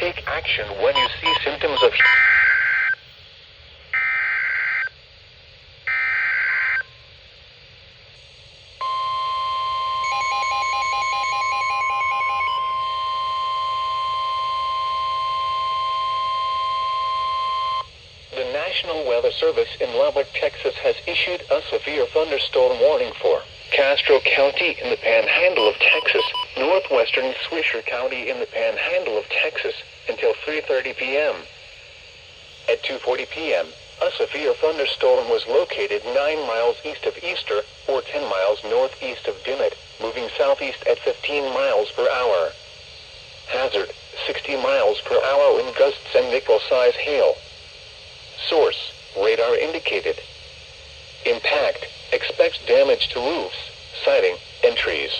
Take action when you see symptoms of The National Weather Service in Lubbock, Texas has issued a severe thunderstorm warning for Castro County in the Panhandle of Texas, northwestern Swisher County in the Panhandle of Texas, until 3:30 p.m. At 2:40 p.m., a severe thunderstorm was located 9 miles east of Easter, or 10 miles northeast of Dimmitt, moving southeast at 15 miles per hour. Hazard, 60 miles per hour wind gusts and nickel-size hail. Source, radar indicated. Impact, expects damage to roofs, siding, and trees.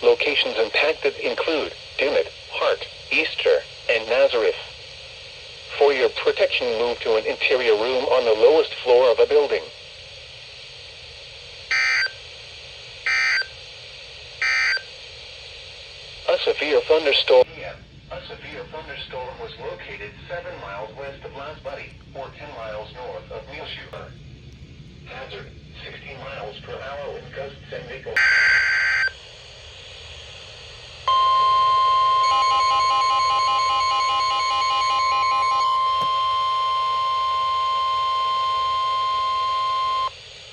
Locations impacted include Dimmitt, Hart, Easter, and Nazareth. For your protection, move to an interior room on the lowest floor of a building. A severe thunderstorm was located 7 miles west of Las Buddy, or 10 miles north of Muleshoe. Hazard, 60 miles per hour wind gusts and nickel.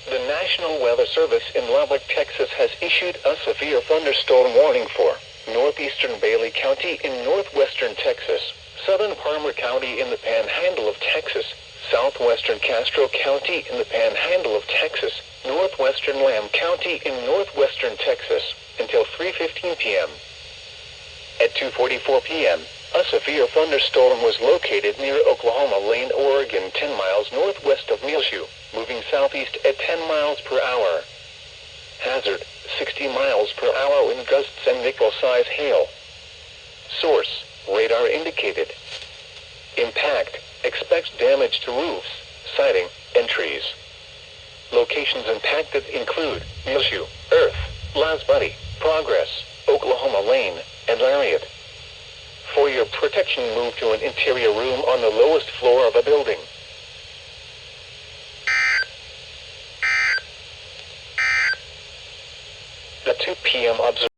The National Weather Service in Lubbock, Texas has issued a severe thunderstorm warning for northeastern Bailey County in northwestern Texas, southern Parmer County in the Panhandle of Texas, southwestern Castro County in the Panhandle of Texas, northwestern Lamb County in northwestern Texas, until 3:15 p.m. At 2:44 p.m., a severe thunderstorm was located near Oklahoma Lane, Oregon, 10 miles northwest of Muleshoe, moving southeast at 10 miles per hour. Hazard, 60 miles per hour wind gusts and nickel-size hail. Source, radar indicated. Impact, expects damage to roofs, siding, and trees. Locations impacted include Muleshoe, Earth, Las Buddy, Progress, Oklahoma Lane, and Lariat. For your protection, move to an interior room on the lowest floor of a building. The 2 p.m. observation.